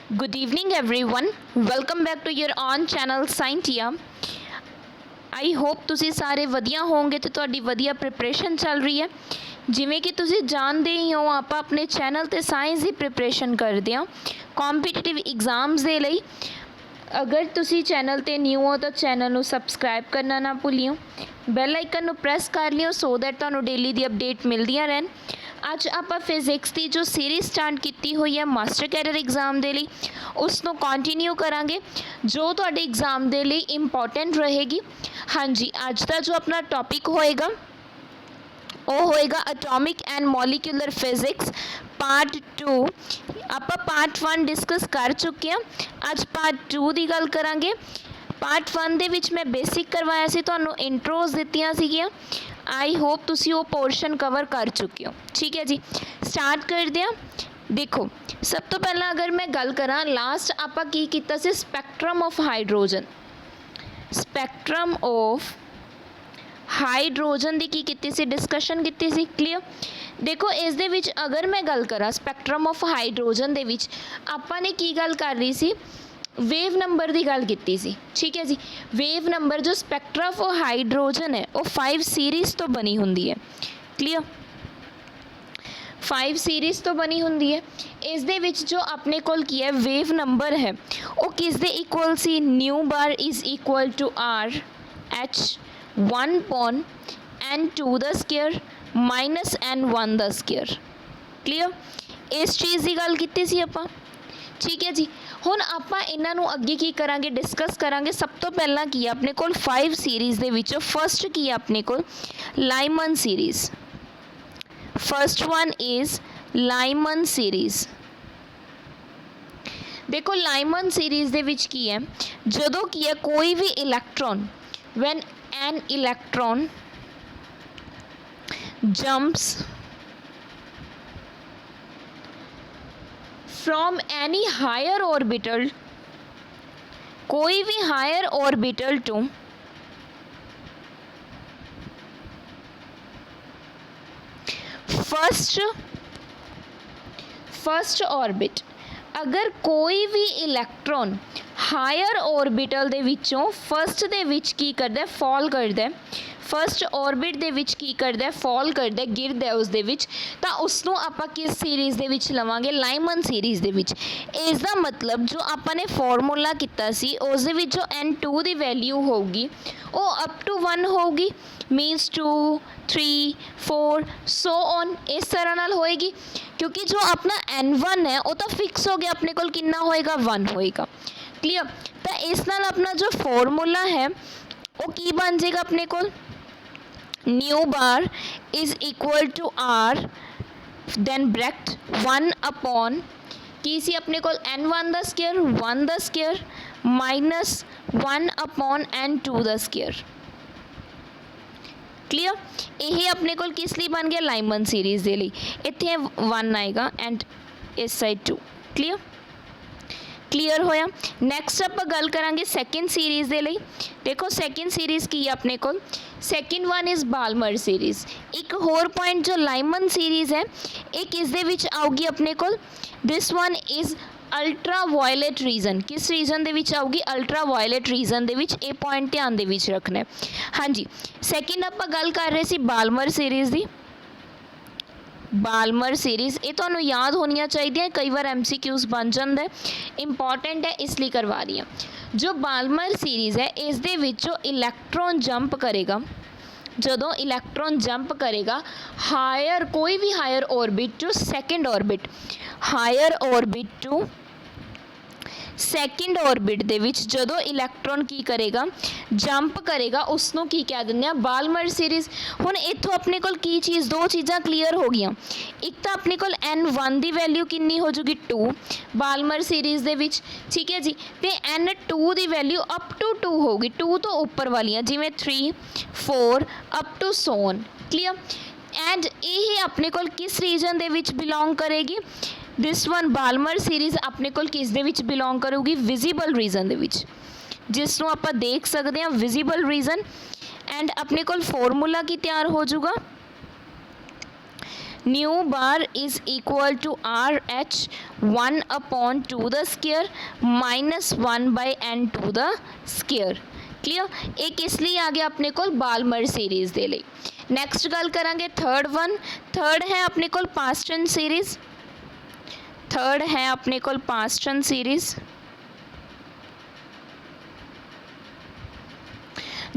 Good evening, everyone. Welcome back to your own channel Scientia. I hope ਤੁਸੀਂ ਸਾਰੇ ਵਧੀਆ ਹੋਵੋਗੇ ਤੇ ਤੁਹਾਡੀ ਵਧੀਆ ਪ੍ਰੀਪਰੇਸ਼ਨ ਚੱਲ ਰਹੀ ਹੈ। ਜਿਵੇਂ ਕਿ ਤੁਸੀਂ ਜਾਣਦੇ ਹੀ ਹੋ ਆਪਾਂ ਆਪਣੇ ਚੈਨਲ ਤੇ ਸਾਇੰਸ ਦੀ ਪ੍ਰੀਪਰੇਸ਼ਨ ਕਰਦੇ ਹਾਂ ਕੰਪੀਟੀਟਿਵ ਐਗਜ਼ਾਮਸ ਦੇ ਲਈ। ਅਗਰ ਤੁਸੀਂ ਚੈਨਲ ਤੇ ਨਿਊ ਹੋ ਤਾਂ ਚੈਨਲ ਨੂੰ ਸਬਸਕ੍ਰਾਈਬ ਕਰਨਾ ਨਾ ਭੁੱਲਿਓ, ਬੈਲ ਆਈਕਨ ਨੂੰ ਪ੍ਰੈਸ ਕਰ ਲਿਓ ਸੋ ਦੈਟ ਤੁਹਾਨੂੰ ਡੇਲੀ ਦੀ ਅਪਡੇਟ ਮਿਲਦੀਆਂ ਰਹਿਣ। ਅੱਜ ਆਪਾਂ ਫਿਜ਼ਿਕਸ ਦੀ ਜੋ ਸੀਰੀਜ਼ ਸਟਾਰਟ ਕੀਤੀ ਹੋਈ ਹੈ ਮਾਸਟਰ ਕੈਡਰ ਐਗਜ਼ਾਮ ਦੇ ਲਈ ਉਸ ਨੂੰ ਕੰਟੀਨਿਊ ਕਰਾਂਗੇ ਜੋ ਤੁਹਾਡੇ ਐਗਜ਼ਾਮ ਦੇ ਲਈ ਇੰਪੋਰਟੈਂਟ ਰਹੇਗੀ। ਹਾਂਜੀ, ਅੱਜ ਦਾ ਜੋ ਆਪਣਾ ਟੌਪਿਕ ਹੋਏਗਾ ਉਹ ਹੋਏਗਾ atomic and molecular physics part 2। ਆਪਾਂ ਪਾਰਟ 1 ਡਿਸਕਸ ਕਰ ਚੁੱਕੇ ਹਾਂ, ਅੱਜ ਪਾਰਟ 2 ਦੀ ਗੱਲ ਕਰਾਂਗੇ। ਪਾਰਟ 1 ਦੇ ਵਿੱਚ ਮੈਂ ਬੇਸਿਕ ਕਰਵਾਇਆ ਸੀ, ਤੁਹਾਨੂੰ ਇੰਟਰੋਜ਼ ਦਿੱਤੀਆਂ ਸੀਗੀਆਂ। आई होप तुसी वो पोर्शन कवर कर चुके हो। ठीक है जी, स्टार्ट करते हैं। देखो सब तो पहला अगर मैं गल करा लास्ट आपां की कीता सी spectrum of hydrogen, spectrum of hydrogen की कीती सी डिस्कशन कीती सी। क्लीयर। देखो इस दे विच अगर मैं गल करा स्पैक्ट्रम ऑफ हाइड्रोजन दे विच आपां ने की गल कर रही सी वेव नंबर की गल की सी। ठीक है जी, वेव नंबर जो स्पैक्ट्रा ऑफ हाइड्रोजन है वो 5 सीरीज़ तो बनी होंदी है। क्लीयर, 5 सीरीज़ तो बनी होंदी है। इस दे विच जो अपने कोल की है वेव नंबर है वो किस दे इक्वल सी nu bar is equal to R H 1 upon n 2 the square minus n 1 the square. Clear, इस चीज़ की गल की सी आपां। ठीक है जी, हुण आपां इन्हां नूं अगे की करांगे डिस्कस करांगे। सब तो पहला की अपने कोल 5 सीरीज़ दे विचों फर्स्ट की अपने कोल Lyman series. First one is Lyman series. देखो लाइमन सीरीज़ दे विच की है जदों की है कोई भी electron when an electron jumps from any higher orbital, कोई भी higher orbital to first orbit. अगर कोई भी इलैक्ट्रॉन हायर ऑर्बिटल दे विचों फर्स्ट दे विच की करदा है फॉल करदा है, फर्स्ट ऑर्बिट दे विच की करदा है फॉल करदा है गिरदा है उस दे विच, तां उसनूं आपां किस सीरीज़ दे विच लवांगे लाइमन सीरीज़ दे विच। इसदा मतलब जो आपां ने फॉर्मूला कीता सी उस दे विच जो n2 दी वैल्यू होगी वो अप टू 1 होगी, मीनस 2 3 4 सो ऑन इस तरह नाल होएगी। क्योंकि जो अपना n1 है वो तो फिक्स हो गया, अपने कोल कितना होएगा 1 होएगा। क्लियर, तो इस नाल अपना जो फॉर्मूला है वो की बन जाएगा अपने कोल nu bar is equal to R then bracket 1 upon की सी अपने कोल n1 the square 1 the square minus 1 upon n2 the square. Clear, यही अपने कोल किस लिए बन गया लाइमन सीरीज़ दे लिए। इत्थे 1 आएगा एंड इस साइड 2। क्लीयर, क्लीयर होया। नैक्सट आप गल करांगे सैकेंड सीरीज़ दे लिए। देखो सैकेंड सीरीज़ की अपने कोल second one is Balmer series. एक होर पॉइंट जो लाइमन सीरीज़ है एक इस दे विच आऊगी अपने कोल this one is ultraviolet region. किस रीजन दे विच आऊगी अल्ट्रा वायलेट रीजन दे विच, ये पॉइंट ध्यान दे विच रखना है। हाँ जी, सैकेंड आप गल कर रहे सी बाल्मर सीरीज़ की। बाल्मर सीरीज़ ये तो याद होनी चाहिए, कई बार MCQs बन जाता है, इंपॉर्टेंट है इसलिए करवा रही हूँ। जो बाल्मर सीरीज़ है इस दे विच जो इलैक्ट्रॉन जंप करेगा, जदों इलैक्ट्रॉन जंप करेगा हायर कोई भी higher orbit to second orbit, higher orbit to second orbit दे विच जदों इलैक्ट्रॉन की करेगा जंप करेगा उसनों की कह दिंदे आ बाल्मर सीरीज़। हुण इत्थों अपने कोल की चीज़ दो चीज़ां क्लीयर हो गई। एक तो अपने कोल n1 की वैल्यू कितनी हो जूगी 2 बाल्मर सीरीज़ दे विच। ठीक है जी, तो n2 की वैल्यू अप टू 2 होगी, 2 तो उपर वालियां जिवें 3 4 up to so on. Clear, and यही अपने कोल किस रीजन दे विच बिलोंग करेगी दिस वन बाल्मर सीरीज़ अपने कोल किस दे विच बिलोंग करूगी विजिबल रीजन दे विच, जिसनों आपां देख सकते हैं विजिबल रीजन। एंड अपने कोल फॉर्मूला की तैयार हो जाऊगा nu bar is equal to R H 1/2 the square -1/n2 the square. Clear, ये किस लिए आ गया अपने को बाल्मर सीरीज़ दे लिए। नैक्सट गल करांगे थर्ड वन। थर्ड है अपने को पास्टन सीरीज़। थर्ड है अपने को पास्टन सीरीज़।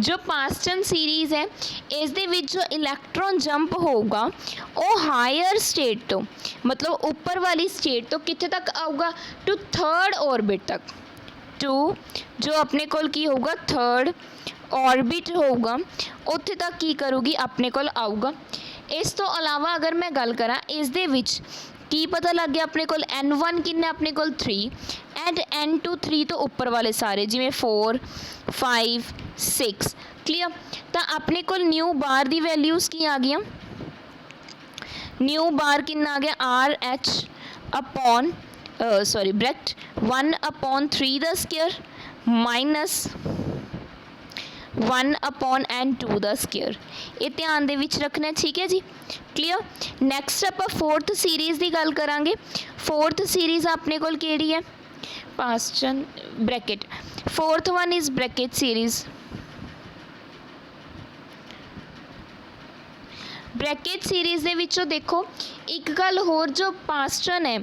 जो पास्टन सीरीज़ है इस दे विच जो इलैक्ट्रॉन जंप होगा वो हायर स्टेट तो मतलब ऊपर वाली स्टेट तो कितने तक आऊगा, टू थर्ड ऑर्बिट तक, टू जो अपने कोल की होगा थर्ड ऑर्बिट होगा उत्थे तक की करूगी अपने कोल आऊगा। इस तो अलावा अगर मैं गल करा इस दे विच की पता लग गया अपने कोल N1 किन्ने अपने कोल 3 एंड N2 3 तो ऊपर वाले सारे जिमें 4 5 6। क्लियर, तो अपने कोल न्यू बार दी वैल्यूज़ की आ गई। न्यू बार कितना आ गया R H upon sorry bracket 1/3 the square minus 1/n2 the square. ये ध्यान दे विच रखना, ठीक है जी। क्लियर, नैक्सट आप फोर्थ सीरीज़ की गल करांगे। फोर्थ सीरीज़ अपने कोल केड़ी है, Paschen Brackett. Fourth one is Brackett series. Brackett series दे विचों देखो एक गल होर, जो पास्टन है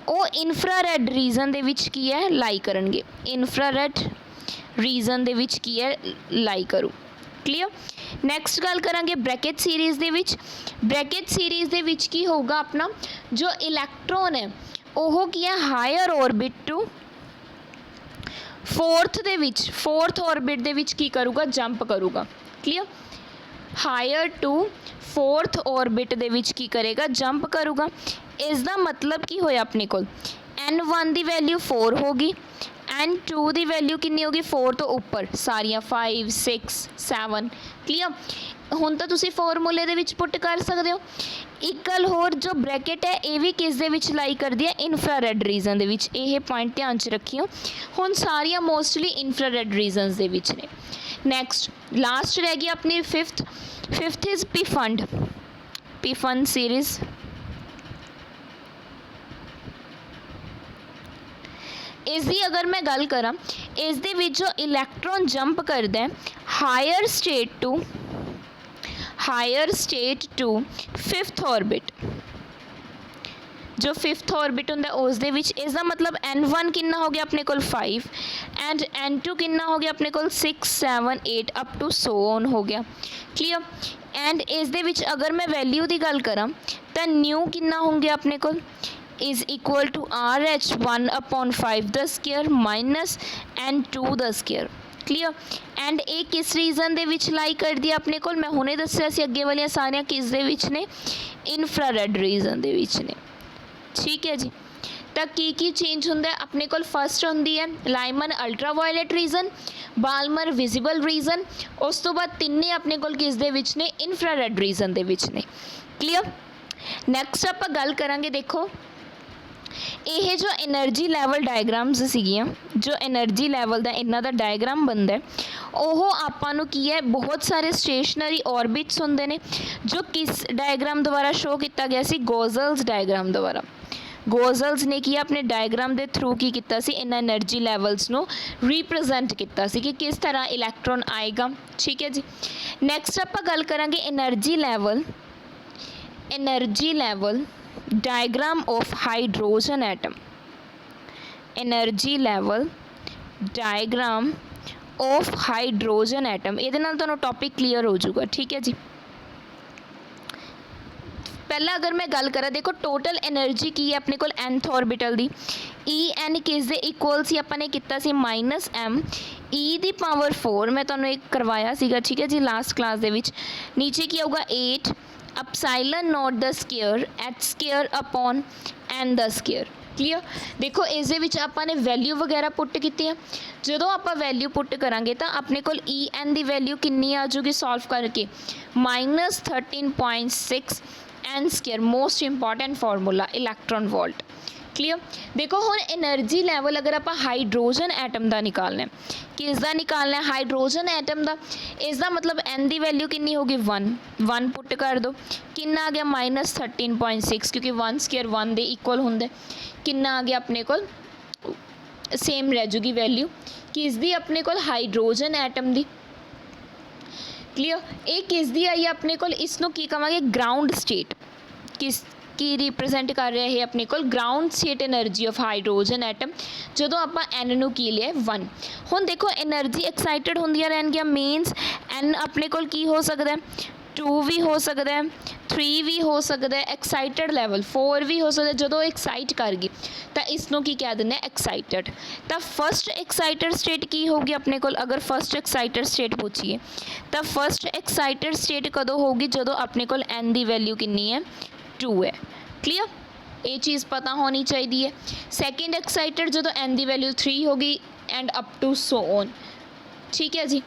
वो इन्फ्रारैड रीजन दे विच की है लाई करनगे, इन्फ्रारैड रीजन दे विच की है लाई करूँ। क्लियर, नैक्सट गल करांगे ब्रैकेट सीरीज़ दे विच। ब्रैकेट सीरीज़ दे विच की होगा अपना जो इलैक्ट्रॉन है वो की है हायर ऑर्बिट टू फोर्थ दे विच, फोर्थ ऑर्बिट दे विच की करूँगा जंप करूँगा। Clear, higher to fourth orbit दे विच की करेगा जंप करूँगा। इसका मतलब की होया अपने को N1 की वैल्यू 4 होगी, N2 की वैल्यू कितनी होगी 4 तो ऊपर सारिया 5 6 7। क्लियर, हुण तो तुसी फॉर्मूले दे विच पुट कर सकते हो। एक गल होर, जो ब्रैकेट है ये भी किस दे विच लाई कर दी है, इन्फ्रारैड रीजन दे विच। ये पॉइंट ध्यान च रखियो, हुण सारिया मोस्टली इन्फ्रारैड रीजनस दे विच ने। नैक्सट लास्ट रह गई अपनी फिफ्थ। Fifth is पीफंड, पीफंड series. इसकी अगर मैं गल करा इस दे विच जो इलैक्ट्रॉन जंप करता है higher state to fifth orbit, जो फिफ्थ ऑर्बिट होंदा उस दे विच, इसका मतलब N1 कितना हो गया अपने को 5 एंड N2 कितना हो गया अपने को 6 7 8 अप टू सो ऑन हो गया। क्लियर, एंड इस दे विच अगर मैं वैल्यू की गल करा तो न्यू कितना होंगे अपने को is equal to R H 1/5 the square minus N2 the square. Clear, and ये किस रीजन दे विच लाई कर दिया अपने को, मैं हुणे दस्सिया सी अगे वाली सारिया किस दे विच ने, इन्फ्रारैड रीजन दे विच ने। ठीक है जी, तो की चेंज होंदा है अपने को, फस्ट होंदी है Lyman ultraviolet region, Balmer visible region, उस तो बाद तिन्ने अपने को किस दे विच ने, इन्फ्रारैड रीजन दे विच ने। क्लियर, नैक्सट आप गल करांगे, देखो ये जो एनर्जी लैवल डायग्राम्स सीगियां, जो एनर्जी लैवल का इन्हों का डायग्राम बनता है वह आपां की है, बहुत सारे स्टेशनरी ऑर्बिट्स होंदे ने जो किस डायग्राम द्वारा शो किया गया सी, गोजल्स डायग्राम द्वारा। गोजल्स ने किया अपने डायग्राम के थ्रू की किया सी, इन्हां एनर्जी लैवल्स नू रिप्रजेंट किया सी कि किस तरह इलैक्ट्रॉन आएगा। ठीक है जी, नैक्सट आप गल करांगे energy level diagram of hydrogen atom, energy level diagram of hydrogen atom. ये तो टॉपिक क्लीयर हो जाऊगा। ठीक है जी, पहला अगर मैं गल करा, देखो टोटल एनर्जी की है अपने को nth ऑर्बिटल दी, En किस दे इक्वल सी अपने किया सी -m e दी पावर 4, मैं तुहानू एक करवाया सीगा। ठीक है जी, लास्ट क्लास दे विच। नीचे की होगा 8 epsilon not the square H square upon n the square. Clear, देखो इस दे विच आपां ने वैल्यू वगैरह पुट की है। जो आप वैल्यू पुट करांगे तो अपने को En की वैल्यू कितनी आ जाऊगी सॉल्व करके, -13.6 n square. Most important formula electron volt. Clear. देखो हुण एनर्जी लैवल अगर आप हाइड्रोजन एटम का निकालना है, किसका निकालना है, हाइड्रोजन एटम का, इसका मतलब एन की वैल्यू कितनी होगी 1 पुट कर दो, कितना आ गया -13.6 क्योंकि 1 स्केयर 1 के इक्वल होंगे, कितना आ गया अपने को सेम रह जूगी वैल्यू किसदी अपने को हाइड्रोजन एटम की। क्लीयर। ये किसदी आई अपने को, इसनों की कहांगे ग्राउंड स्टेट, किस की रिप्रजेंट कर रहा है अपने को ground state energy of hydrogen atom जो आप एन नू की लिया 1। हुण देखो एनर्जी एक्साइटेड होंदियां रहनगियां, मीनस एन अपने को की हो सकता है 2 भी हो सकता है, 3 भी हो सकता है, एक्साइटेड लैवल 4 भी हो सकता है। जो एक्साइट कर गई तो इसनों की कह दें एक्साइटेड। तो फस्ट एक्साइटेड स्टेट की होगी अपने को, अगर फस्ट एक्साइटेड स्टेट पूछिए तो फस्ट एक्साइटेड स्टेट कदों होगी जो अपने को एन की वैल्यू कितनी है 2 है। क्लीयर, ये चीज़ पता होनी चाहिए है। सैकेंड एक्साइटेड जो एन की वैल्यू 3 होगी and up to so on. ठीक है जी,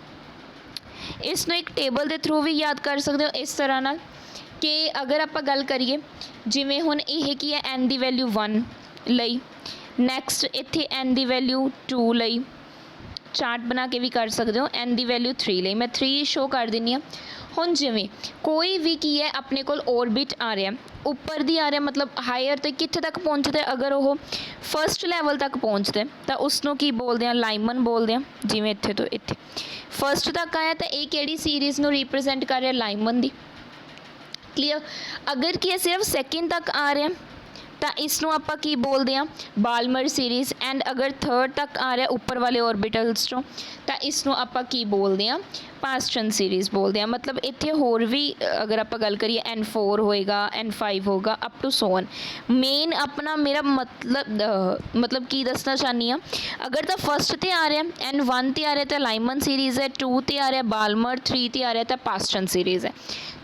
इसनों एक टेबल के थ्रू भी याद कर सकते हो इस तरह नाल कि अगर आप गल करिए जिमें हुण यह की है एन की वैल्यू 1 लई, नैक्सट इत्थे एन की वैल्यू 2 लई, चार्ट बना के भी कर सकते हो, एन की वैल्यू 3 लई, मैं 3 शो कर दिनी हाँ। हुण जिमें कोई भी की है अपने को ऑर्बिट आ रहा उपर दी आ रहा मतलब हायर तो कित्थे तक पहुँचते, अगर वो फस्ट लैवल तक पहुँचते तो उसनों की बोलते हैं लाइमन बोलते हैं। जिमें इत्थे तो इत्थे फस्ट तक आया तो ये किहड़ी सीरीज़ नूं रिप्रजेंट कर रहा लाइमन दी। क्लीयर। अगर कि सिर्फ सैकेंड तक आ रहा तो इसनों आप की बोलते हैं बालमर सीरीज़, एंड अगर थर्ड तक आ रहा उपर वाले ऑर्बिटल्स चों तो इसनों आप की बोलते हैं पास्टन सीरीज़ बोलते हैं। मतलब इत्थे होर भी अगर आप गल करिए N4 होएगा, N5 होगा अप टू सो ऑन। मेन अपना मेरा मतलब की दसना चाहनी हाँ, अगर तो फस्ट ते आ रहा है N1 ते आ रहा तो लाइमन सीरीज़ है, 2 ते आ रहा बालमर, 3 ते आ रहा तो पास्टन सीरीज़ है।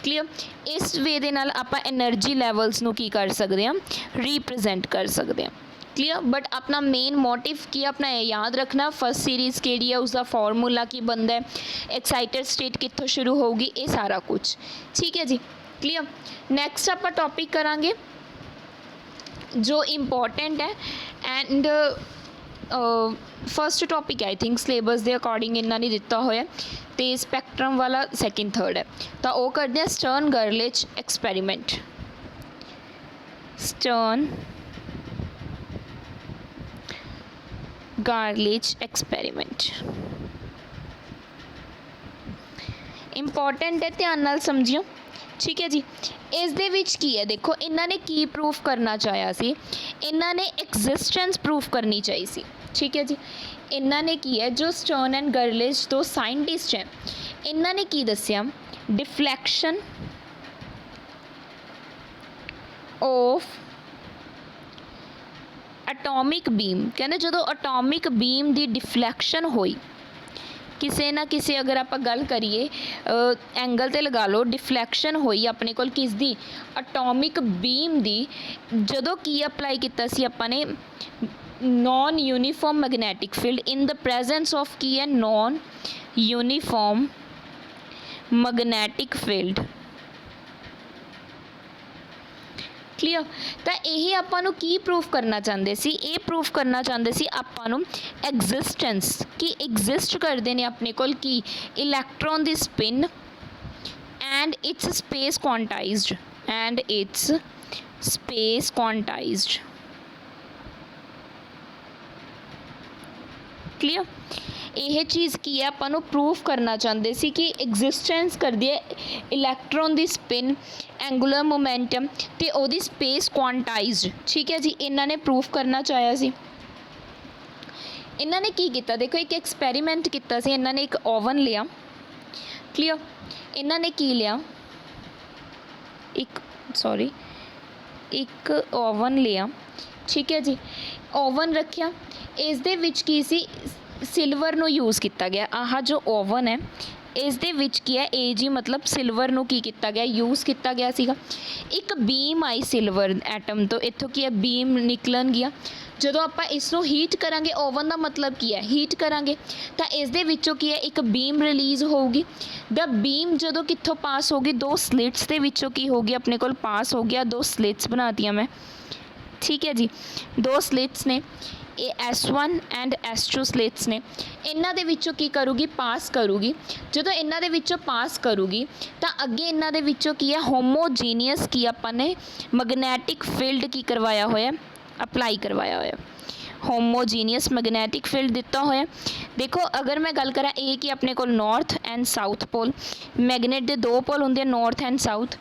क्लीयर। इस वे दे नाल आपां एनर्जी लैवल्स नूं की कर सकते हैं रिप्रजेंट कर सकते हैं। क्लीयर। बट अपना मेन मोटिव की अपना याद रखना फस्ट सीरीज़ केड़ी है, उसका फॉर्मूला की बनता है, एक्साइटेड स्टेट कित्थों शुरू होगी, ये सारा कुछ। ठीक है जी। क्लीयर। नैक्सट आप टॉपिक करांगे जो इंपॉर्टेंट है and first topic I think syllabus के अकॉर्डिंग इन्होंने दिता होया तो स्पैक्ट्रम वाला सैकेंड थर्ड है तो वो करते हैं Stern Gerlach experiment. Stern Gerlach experiment important है, ध्यान नाल समझियो। ठीक है जी। इस दे विच की है देखो इन्होंने की प्रूफ करना चाहा सी, इन्होंने एग्जिस्टेंस प्रूफ करनी चाहिए सी। ठीक है जी। इन्होंने की है जो स्टर्न एंड गर्लिच दो साइंटिस्ट हैं, इन्होंने की दसिया डिफ्लैक्शन ऑफ एटॉमिक बीम। कहते जो एटॉमिक बीम की डिफ्लैक्शन हुई किसी ना किसी, अगर आप गल करिए एंगल ते लगा लो, डिफ्लैक्शन हुई अपने को किसदी एटॉमिक बीम की, जो की अप्लाई किया सी अपने non uniform magnetic field in the presence of की है non uniform magnetic field. Clear. तो यही आपां की प्रूफ करना चाहते सी, ये प्रूफ करना चाहते सी आपां एग्जिस्टेंस की एग्जिस्ट करते हैं अपने को की electron the spin and it's space quantized clear. यह चीज़ की है आपां प्रूफ करना चाहते सी कि एग्जिस्टेंस करती है इलैक्ट्रॉन की स्पिन, एंगुलर मोमेंटम ते ओदी स्पेस क्वांटाइज्ड। ठीक है जी। इन्होंने प्रूफ करना चाहा सी। इन्होंने की किया देखो एक एक्सपेरीमेंट किया सी, इन्होंने एक ओवन लिया। क्लीयर। इन्होंने की लिया एक ओवन लिया। ठीक है जी। ओवन रखिया, इस दे विच की सी सिल्वर नू यूज़ किया गया। आह जो ओवन है इस दे विच की है ए जी मतलब सिल्वर नू की किया गया यूज़ किया गया सीगा। एक बीम आई सिल्वर एटम तो इत्थों की है बीम निकलन गया। जो आप इसनों हीट करांगे, ओवन का मतलब की है हीट करांगे तो इस दे विचों की है एक बीम रिलीज़ होगी। द बीम जो कित्थों पास होगी, दो स्लिट्स के विचों की होगी अपने को पास हो गया, दो स्लिट्स बना दिया मैं। ठीक है जी। दो स्लिट्स ने, ਇਹ S1 ਐਂਡ S2 ਸਲਿਟਸ ਨੇ। ਇਹਨਾਂ ਦੇ ਵਿੱਚੋਂ ਕੀ ਕਰੂਗੀ, ਪਾਸ ਕਰੂਗੀ। ਜਦੋਂ ਇਹਨਾਂ ਦੇ ਵਿੱਚੋਂ ਪਾਸ ਕਰੂਗੀ ਤਾਂ ਅੱਗੇ ਇਹਨਾਂ ਦੇ ਵਿੱਚੋਂ ਕੀ ਹੈ, ਹੋਮੋਜੀਨੀਅਸ ਕੀ ਆਪਾਂ ਨੇ ਮੈਗਨੈਟਿਕ ਫੀਲਡ ਕੀ ਕਰਵਾਇਆ ਹੋਇਆ, ਅਪਲਾਈ ਕਰਵਾਇਆ ਹੋਇਆ। ਹੋਮੋਜੀਨੀਅਸ ਮੈਗਨੈਟਿਕ ਫੀਲਡ ਦਿੱਤਾ ਹੋਇਆ। ਦੇਖੋ ਅਗਰ ਮੈਂ ਗੱਲ ਕਰਾਂ ਇਹ ਕਿ ਆਪਣੇ ਕੋਲ north and south pole, magnet ਦੇ ਦੋ ਪੋਲ ਹੁੰਦੇ ਆ, north and south.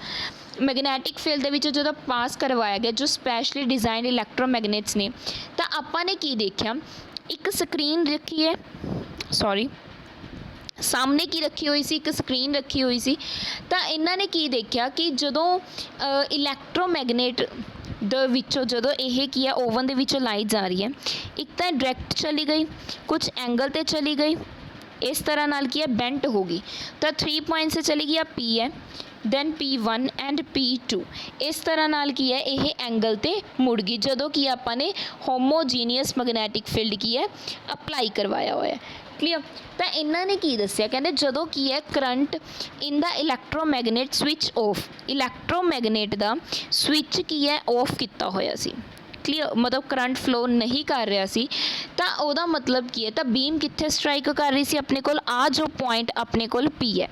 Magnetic field ਦੇ ਵਿੱਚ ਜਦੋਂ ਪਾਸ ਕਰਵਾਇਆ ਗਿਆ ਜੋ ਸਪੈਸ਼ਲੀ ਡਿਜ਼ਾਈਨ ਇਲੈਕਟ੍ਰੋਮੈਗਨੇਟਸ ਨੇ, ਤਾਂ ਆਪਾਂ ਨੇ ਕੀ ਦੇਖਿਆ, ਇੱਕ ਸਕਰੀਨ ਰੱਖੀ ਹੈ, ਸੌਰੀ ਸਾਹਮਣੇ ਕੀ ਰੱਖੀ ਹੋਈ ਸੀ, ਇੱਕ ਸਕਰੀਨ ਰੱਖੀ ਹੋਈ ਸੀ। ਤਾਂ ਇਹਨਾਂ ਨੇ ਕੀ ਦੇਖਿਆ ਕਿ ਜਦੋਂ ਇਲੈਕਟ੍ਰੋਮੈਗਨੇਟ ਦੇ ਵਿੱਚੋਂ ਜਦੋਂ ਇਹ ਕੀ ਹੈ ਓਵਨ ਦੇ ਵਿੱਚੋਂ ਲਾਈਟ ਜਾ ਰਹੀ ਹੈ, ਇੱਕ ਤਾਂ ਡਾਇਰੈਕਟ ਚਲੀ ਗਈ, ਕੁਝ ਐਂਗਲ 'ਤੇ ਚਲੀ ਗਈ, ਇਸ ਤਰ੍ਹਾਂ ਨਾਲ ਕੀ ਹੈ ਬੈਂਟ ਹੋ ਗਈ। ਤਾਂ 3 ਪੁਆਇੰਟ 'ਤੇ ਚਲੀ ਗਈ ਆ P ਹੈ, ਦੈਨ P1 ਐਂਡ P2। ਇਸ ਤਰ੍ਹਾਂ ਨਾਲ ਕੀ ਹੈ ਇਹ ਐਂਗਲ 'ਤੇ ਮੁੜ ਗਈ ਜਦੋਂ ਕਿ ਆਪਾਂ ਨੇ ਹੋਮੋਜੀਨੀਅਸ ਮੈਗਨੈਟਿਕ ਫੀਲਡ ਕੀ ਹੈ ਅਪਲਾਈ ਕਰਵਾਇਆ ਹੋਇਆ। ਕਲੀਅਰ। ਤਾਂ ਇਹਨਾਂ ਨੇ ਕੀ ਦੱਸਿਆ, ਕਹਿੰਦੇ ਜਦੋਂ ਕੀ ਹੈ ਕਰੰਟ ਇਨ ਦਾ ਇਲੈਕਟ੍ਰੋਮੈਗਨੇਟ ਸਵਿਚ ਆਫ, ਇਲੈਕਟ੍ਰੋਮੈਗਨੇਟ ਦਾ ਸਵਿਚ ਕੀ ਹੈ ਆਫ ਕੀਤਾ ਹੋਇਆ ਸੀ। ਕਲੀਅਰ, ਮਤਲਬ ਕਰੰਟ ਫਲੋ ਨਹੀਂ ਕਰ ਰਿਹਾ ਸੀ। ਤਾਂ ਉਹਦਾ ਮਤਲਬ ਕੀ ਹੈ, ਤਾਂ ਬੀਮ ਕਿੱਥੇ ਸਟਰਾਈਕ ਕਰ ਰਹੀ ਸੀ, ਆਪਣੇ ਕੋਲ ਆ ਜੋ ਪੁਆਇੰਟ ਆਪਣੇ ਕੋਲ P ਹੈ,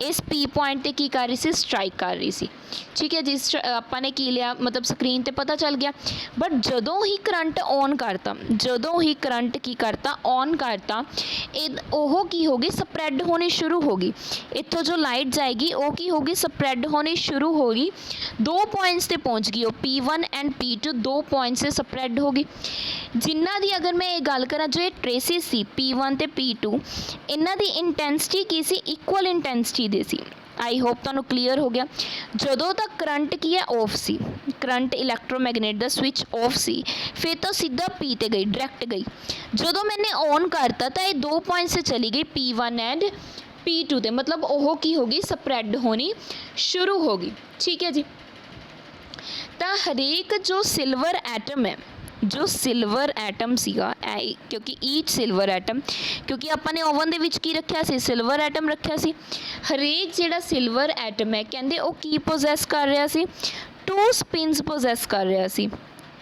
ਇਸ P ਪੁਆਇੰਟ 'ਤੇ ਕੀ ਕਰ ਰਹੀ ਸੀ, ਸਟਰਾਈਕ ਕਰ ਰਹੀ ਸੀ। ਠੀਕ ਹੈ ਜੀ। ਆਪਾਂ ਨੇ ਕੀ ਲਿਆ, ਮਤਲਬ ਸਕਰੀਨ 'ਤੇ ਪਤਾ ਚੱਲ ਗਿਆ। ਬਟ ਜਦੋਂ ਹੀ ਕਰੰਟ ਔਨ ਕਰਤਾ, ਜਦੋਂ ਹੀ ਕਰੰਟ ਕੀ ਕਰਤਾ, ਔਨ ਕਰਤਾ, ਉਹ ਕੀ ਹੋ ਗਈ, ਸਪਰੈਡ ਹੋਣੀ ਸ਼ੁਰੂ ਹੋ ਗਈ। ਇੱਥੋਂ ਜੋ ਲਾਈਟ ਜਾਏਗੀ ਉਹ ਕੀ ਹੋ ਗਈ, ਸਪਰੈਡ ਹੋਣੀ ਸ਼ੁਰੂ ਹੋ ਗਈ। 2 ਪੁਆਇੰਟਸ 'ਤੇ ਪਹੁੰਚ ਗਈ ਉਹ, P1 ਐਂਡ P2 2 ਪੁਆਇੰਟਸ 'ਤੇ ਸਪਰੈਡ ਹੋ ਗਈ। ਜਿਨ੍ਹਾਂ ਦੀ ਅਗਰ ਮੈਂ ਇਹ ਗੱਲ ਕਰਾਂ, ਜੋ ਇਹ ਟ੍ਰੇਸਿਸ ਸੀ P1 ਅਤੇ P2, ਇਹਨਾਂ ਦੀ ਇੰਟੈਂਸਿਟੀ ਕੀ ਸੀ, ਇਕੁਅਲ ਇੰਟੈਂਸਿਟੀ ਦੇ ਸੀ। ਆਈ ਹੋਪ ਤੁਹਾਨੂੰ ਕਲੀਅਰ ਹੋ ਗਿਆ। ਜਦੋਂ ਤੱਕ ਕਰੰਟ ਕੀ ਹੈ ਆਫ ਸੀ, ਕਰੰਟ ਇਲੈਕਟ੍ਰੋਮੈਗਨੇਟ ਦਾ ਸਵਿਚ ਆਫ ਸੀ, ਫਿਰ ਤਾਂ ਸਿੱਧਾ P 'ਤੇ ਗਈ, ਡਾਇਰੈਕਟ ਗਈ। ਜਦੋਂ ਮੈंने ਔਨ ਕਰਤਾ ਤਾਂ ਇਹ 2 ਪੁਆਇੰਟਸ 'ਤੇ ਚਲੀ ਗਈ, P1 ਐਂਡ P2 'ਤੇ, ਮਤਲਬ ਉਹ ਕੀ ਹੋ ਗਈ, ਸਪਰੈਡ ਹੋਣੀ ਸ਼ੁਰੂ ਹੋ ਗਈ। ਠੀਕ ਹੈ ਜੀ। ਤਾਂ ਹਰੇਕ ਜੋ ਸਿਲਵਰ ਐਟਮ ਹੈ, ਜੋ ਸਿਲਵਰ ਐਟਮ ਸੀਗਾ, ਕਿਉਂਕਿ ਈਚ ਸਿਲਵਰ ਐਟਮ, ਕਿਉਂਕਿ ਆਪਾਂ ਨੇ ਓਵਨ ਦੇ ਵਿੱਚ ਕੀ ਰੱਖਿਆ ਸੀ, ਸਿਲਵਰ ਐਟਮ ਰੱਖਿਆ ਸੀ। ਹਰੇਕ ਜਿਹੜਾ ਸਿਲਵਰ ਐਟਮ ਹੈ ਕਹਿੰਦੇ ਉਹ ਕੀ ਪੋਜੈਸ ਕਰ ਰਿਹਾ ਸੀ, 2 ਸਪਿਨਸ ਪੋਜੈਸ ਕਰ ਰਿਹਾ ਸੀ।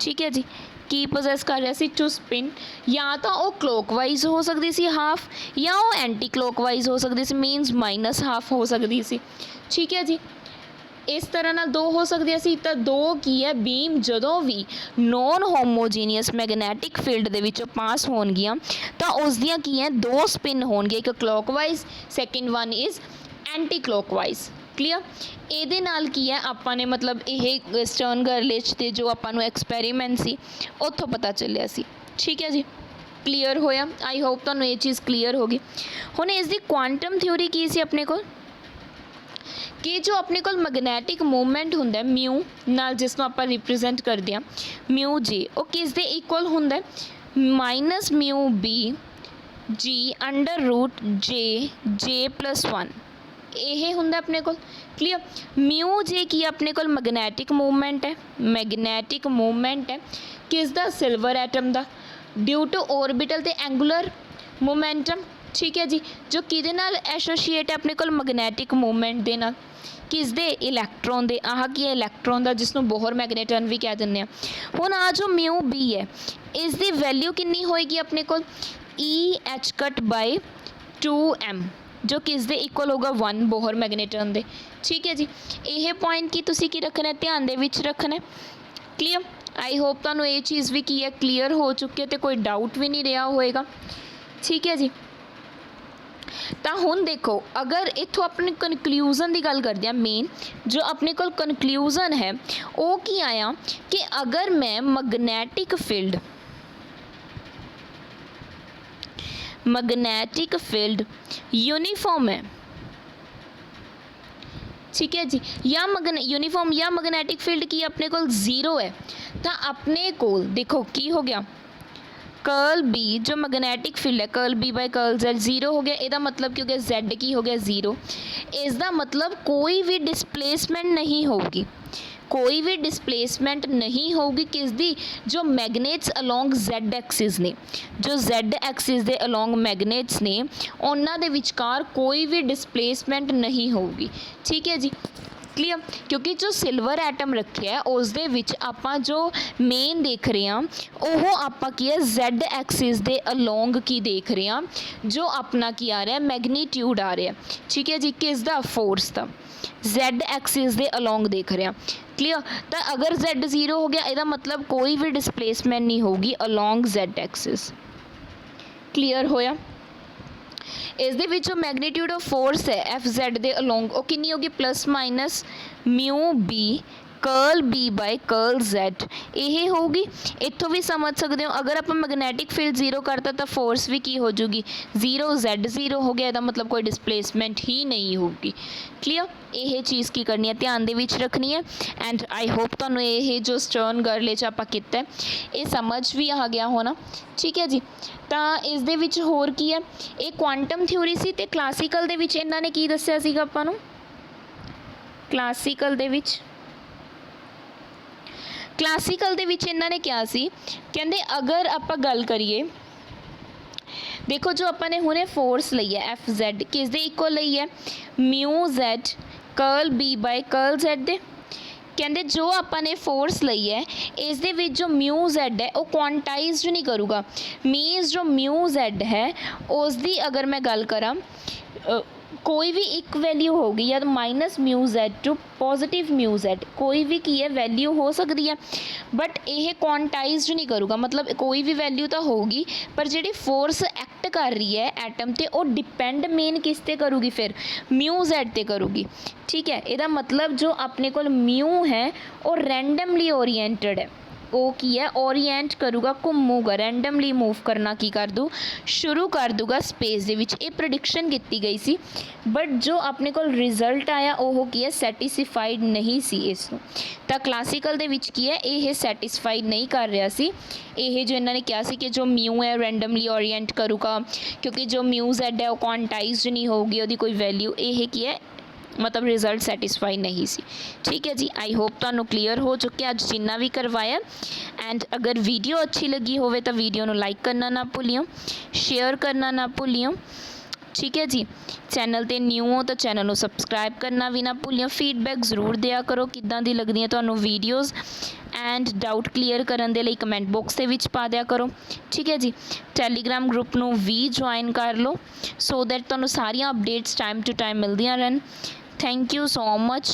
ਠੀਕ ਹੈ ਜੀ। ਕੀ ਪੋਜੈਸ ਕਰ ਰਿਹਾ ਸੀ, 2 ਸਪਿਨ। ਜਾਂ ਤਾਂ ਉਹ ਕਲੋਕਵਾਈਜ਼ ਹੋ ਸਕਦੀ ਸੀ ਹਾਫ, ਜਾਂ ਉਹ ਐਂਟੀ ਕਲੋਕਵਾਈਜ਼ ਹੋ ਸਕਦੀ ਸੀ, ਮੀਨਸ ਮਾਈਨਸ ਹਾਫ ਹੋ ਸਕਦੀ ਸੀ। ਠੀਕ ਹੈ ਜੀ। ਇਸ ਤਰ੍ਹਾਂ ਨਾਲ 2 ਹੋ ਸਕਦੀਆਂ ਸੀ। ਤਾਂ 2 ਕੀ ਹੈ, ਬੀਮ ਜਦੋਂ ਵੀ ਨੋਨ ਹੋਮੋਜੀਨੀਅਸ ਮੈਗਨੈਟਿਕ ਫੀਲਡ ਦੇ ਵਿੱਚੋਂ ਪਾਸ ਹੋਣਗੀਆਂ ਤਾਂ ਉਸ ਦੀਆਂ ਕੀ ਹੈ 2 ਸਪਿਨ ਹੋਣਗੇ, ਇੱਕ clockwise, second one is anti clockwise. Clear. ਇਹਦੇ ਨਾਲ ਕੀ ਹੈ ਆਪਾਂ ਨੇ ਮਤਲਬ ਇਹ ਸਟਰਨ ਗਰਲਿਚ ਦੇ ਜੋ ਆਪਾਂ ਨੂੰ ਐਕਸਪੈਰੀਮੈਂਟ ਸੀ ਉੱਥੋਂ ਪਤਾ ਚੱਲਿਆ ਸੀ। ਠੀਕ ਹੈ ਜੀ। ਕਲੀਅਰ ਹੋਇਆ। ਆਈ ਹੋਪ ਤੁਹਾਨੂੰ ਇਹ ਚੀਜ਼ ਕਲੀਅਰ ਹੋ ਗਈ। ਹੁਣ ਇਸ ਦੀ ਕੁਆਂਟਮ ਥਿਊਰੀ ਕੀ ਸੀ ਆਪਣੇ ਕੋਲ, ਕਿ ਜੋ ਆਪਣੇ ਕੋਲ ਮੈਗਨੈਟਿਕ ਮੂਵਮੈਂਟ ਹੁੰਦਾ ਮਿਊ ਨਾਲ, ਜਿਸ ਨੂੰ ਆਪਾਂ ਰਿਪਰੈਜ਼ੈਂਟ ਕਰਦੇ ਹਾਂ ਮਿਊ ਜੇ, ਉਹ ਕਿਸ ਦੇ ਇਕੁਅਲ ਹੁੰਦਾ, minus ਮਿਊ B G under route ਜੇ ਪਲੱਸ 1। ਇਹ ਹੁੰਦਾ ਆਪਣੇ ਕੋਲ। ਕਲੀਅਰ। ਮਿਊ ਜੇ ਕੀ ਆਪਣੇ ਕੋਲ ਮੈਗਨੈਟਿਕ ਮੂਵਮੈਂਟ ਹੈ, ਮੈਗਨੈਟਿਕ ਮੂਵਮੈਂਟ ਹੈ ਕਿਸ ਦਾ, ਸਿਲਵਰ ਐਟਮ ਦਾ, ਡਿਊ ਟੂ ਔਰਬਿਟਲ ਤੇ ਐਂਗੂਲਰ ਮੋਮੈਂਟਮ। ਠੀਕ ਹੈ ਜੀ। ਜੋ ਕਿਹਦੇ ਨਾਲ ਐਸੋਸੀਏਟ ਹੈ ਆਪਣੇ ਕੋਲ, ਮੈਗਨੈਟਿਕ ਮੂਵਮੈਂਟ ਦੇ ਨਾਲ, ਕਿਸ ਦੇ, ਇਲੈਕਟ੍ਰੋਨ ਦੇ। ਆਹ ਕੀ ਹੈ, ਇਲੈਕਟ੍ਰੋਨ ਦਾ, ਜਿਸ ਨੂੰ ਬੋਹਰ ਮੈਗਨੇਟਨ ਵੀ ਕਹਿ ਦਿੰਦੇ ਆ। ਹੁਣ ਆ ਜੋ ਮਿਊ ਬੀ ਹੈ, ਇਸ ਦੀ ਵੈਲਿਊ ਕਿੰਨੀ ਹੋਏਗੀ ਆਪਣੇ ਕੋਲ, EH/2m, ਜੋ ਕਿਸ ਦੇ ਇਕੁਅਲ ਹੋਗਾ 1 ਬੋਹਰ ਮੈਗਨੇਟਨ ਦੇ। ਠੀਕ ਹੈ ਜੀ। ਇਹ ਪੁਆਇੰਟ ਕੀ ਤੁਸੀਂ ਕੀ ਰੱਖਣਾ, ਧਿਆਨ ਦੇ ਵਿੱਚ ਰੱਖਣਾ। ਕਲੀਅਰ। ਆਈ ਹੋਪ ਤੁਹਾਨੂੰ ਇਹ ਚੀਜ਼ ਵੀ ਕੀ ਹੈ ਕਲੀਅਰ ਹੋ ਚੁੱਕੀ ਹੈ ਅਤੇ ਕੋਈ ਡਾਊਟ ਵੀ ਨਹੀਂ ਰਿਹਾ ਹੋਏਗਾ। ਠੀਕ ਹੈ ਜੀ। ਤਾਂ ਹੁਣ ਦੇਖੋ, ਅਗਰ ਇੱਥੋਂ ਆਪਣੀ ਕਨਕਲੂਜ਼ਨ ਦੀ ਗੱਲ ਕਰਦੇ ਹਾਂ, ਮੇਨ ਜੋ ਆਪਣੇ ਕੋਲ ਕਨਕਲੂਜ਼ਨ ਹੈ ਉਹ ਕੀ ਆਇਆ, ਕਿ ਅਗਰ ਮੈਂ ਮੈਗਨੈਟਿਕ ਫੀਲਡ यूनिफॉर्म है, ठीक है जी, या यूनिफॉर्म या मैगनैटिक फील्ड की अपने को 0 है, तो अपने को देखो की हो गया, कर्ल बी जो मैगनैटिक फील्ड है, curl B by curl Z 0 हो गया। इसका मतलब की हो गया जेड की हो गया 0। इसका मतलब कोई भी डिस्प्लेसमेंट नहीं होगी, कोई भी डिस्प्लेसमेंट नहीं होगी किसदी, जो मैगनेट्स अलोंग Z एक्सिस ने, जो Z एक्सिस दे अलोंग मैगनेट्स ने, उन्होंने दे विचकार कोई भी डिस्प्लेसमेंट नहीं होगी। ठीक है जी। क्लीयर, क्योंकि जो सिल्वर एटम रखिया है उस दे विच आपां जो मेन देख रहे हैं ਉਹ ਆਪਾਂ ਕੀ ਹੈ Z एक्सिस ਦੇ ਅਲੋਂਗ ਕੀ ਦੇਖ ਰਹੇ ਹਾਂ, ਜੋ ਆਪਣਾ ਕੀ ਆ ਰਿਹਾ ਮੈਗਨੀਟਿਊਡ ਆ ਰਿਹਾ, ਠੀਕ ਹੈ ਜੀ, ਕਿਸ ਦਾ ਫੋਰਸ ਦਾ Z एक्सिस ਦੇ ਅਲੋਂਗ ਦੇਖ ਰਹੇ ਹਾਂ। क्लीयर, तो अगर Z 0 हो गया ਇਹਦਾ मतलब कोई भी डिसप्लेसमेंट नहीं होगी अलोंग Z एक्सिस। क्लीयर होया। इस दे विच जो मैगनीट्यूड ऑफ फोर्स है FZ ਦੇ ਅਲੋਂਗ ਉਹ ਕਿੰਨੀ ਹੋਗੀ plus minus mu B curl B by curl Z ਇਹ ਹੋਊਗੀ। ਇੱਥੋਂ ਵੀ ਸਮਝ ਸਕਦੇ ਹੋ अगर ਆਪਾਂ मैग्नेटिक फील्ड जीरो करता तो फोर्स भी की हो जूगी जीरो, Z जीरो हो गया, ਇਹਦਾ मतलब कोई डिसप्लेसमेंट ही नहीं होगी। क्लीयर, ਇਹ ਚੀਜ਼ ਕੀ ਕਰਨੀ ਹੈ ਧਿਆਨ ਦੇ ਵਿੱਚ ਰੱਖਣੀ ਹੈ। ਐਂਡ ਆਈ ਹੋਪ ਤੁਹਾਨੂੰ ਇਹ ਜੋ ਸਟਰਨ ਗਰਲੇ 'ਚ ਆਪਾਂ ਕੀਤਾ ਇਹ ਸਮਝ ਵੀ ਆ ਗਿਆ ਹੋਣਾ, ਠੀਕ ਹੈ ਜੀ। ਤਾਂ ਇਸ ਦੇ ਵਿੱਚ ਹੋਰ ਕੀ ਹੈ, ਇਹ ਕੁਆਂਟਮ ਥਿਊਰੀ ਸੀ ਤੇ ਕਲਾਸੀਕਲ ਦੇ ਵਿੱਚ ਇਹਨਾਂ ਨੇ ਕੀ ਦੱਸਿਆ ਸੀਗਾ ਆਪਾਂ ਨੂੰ, ਕਲਾਸੀਕਲ ਦੇ ਵਿੱਚ ਇਹਨਾਂ ਨੇ ਕਿਹਾ ਸੀ, ਕਹਿੰਦੇ ਅਗਰ ਆਪਾਂ ਗੱਲ ਕਰੀਏ, ਦੇਖੋ ਜੋ ਆਪਾਂ ਨੇ ਹੁਣੇ ਫੋਰਸ ਲਈ ਹੈ FZ ਕਿਸ ਦੇ ਇਕੁਅਲ ਲਈ ਹੈ mu Z curl B by curl Z ਦੇ। ਕਹਿੰਦੇ ਜੋ ਆਪਾਂ ਨੇ ਫੋਰਸ ਲਈ ਹੈ ਇਸ ਦੇ ਵਿੱਚ ਜੋ म्यू Z ਹੈ ਉਹ ਕੁਆਂਟਾਈਜ਼ਡ ਨਹੀਂ ਕਰੂਗਾ, ਮੀਨਸ ਜੋ म्यू Z ਹੈ ਉਸ ਦੀ ਅਗਰ ਮੈਂ ਗੱਲ ਕਰਾਂ कोई भी एक वैल्यू होगी या minus mu Z to positive mu Z कोई भी की है वैल्यू हो सकती है, बट यह क्वांटाइज्ड नहीं करूँगा, मतलब कोई भी वैल्यू तो होगी पर जी फोर्स एक्ट कर रही है एटम ते वो डिपेंड मेन किस ते करूँगी फिर म्यू Z ते करूँगी, ठीक है। ਇਹਦਾ मतलब जो अपने को म्यू है वो रैंडमली ओरिएंटेड है, ਉਹ ਕੀ ਹੈ ਓਰੀਐਂਟ ਕਰੂਗਾ, ਘੁੰਮੂਗਾ, ਰੈਂਡਮਲੀ ਮੂਵ ਕਰਨਾ ਕੀ ਕਰ ਦੂ ਸ਼ੁਰੂ ਕਰ ਦੂਗਾ ਸਪੇਸ ਦੇ ਵਿੱਚ। ਇਹ ਪ੍ਰੈਡਿਕਸ਼ਨ ਕੀਤੀ ਗਈ ਸੀ ਬਟ ਜੋ ਆਪਣੇ ਕੋਲ ਰਿਜ਼ਲਟ ਆਇਆ ਉਹ ਕੀ ਹੈ ਸੈਟੀਸਫਾਈਡ ਨਹੀਂ ਸੀ ਇਸ ਨੂੰ। ਤਾਂ ਕਲਾਸੀਕਲ ਦੇ ਵਿੱਚ ਕੀ ਹੈ ਇਹ ਸੈਟੀਸਫਾਈਡ ਨਹੀਂ ਕਰ ਰਿਹਾ ਸੀ। ਇਹ ਜੋ ਇਹਨਾਂ ਨੇ ਕਿਹਾ ਸੀ ਕਿ ਜੋ ਮਿਊ ਹੈ ਰੈਂਡਮਲੀ ਓਰੀਐਂਟ ਕਰੂਗਾ, ਕਿਉਂਕਿ ਜੋ ਮਿਊ Z ਹੈ ਉਹ ਕੁਆਂਟਾਈਜ਼ਡ ਨਹੀਂ ਹੋਊਗੀ ਉਹਦੀ ਕੋਈ ਵੈਲਿਊ, ਇਹ ਕੀ ਹੈ मतलब रिजल्ट सैटिस्फाई नहीं सी, ठीक है जी। आई होप तुहानू क्लीयर हो चुके अज जिन्ना भी करवाया। एंड अगर वीडियो अच्छी लगी होवे तो वीडियो नू लाइक करना ना भूलियो, शेयर करना ना भूलियो, ठीक है जी। चैनल ते न्यू हो तो चैनल को सबसक्राइब करना भी ना भूलियो। फीडबैक जरूर दिया करो किद्दां दी लगदियां तुहानू वीडियोज़, एंड डाउट क्लीयर करन दे लई कमेंट बॉक्स दे विच पा दिया करो, ठीक है जी। टैलीग्राम ग्रुप नू भी ज्वाइन कर लो सो दैट तुहानू सारियां अपडेट्स टाइम टू टाइम मिलदियां रहन। Thank you so much.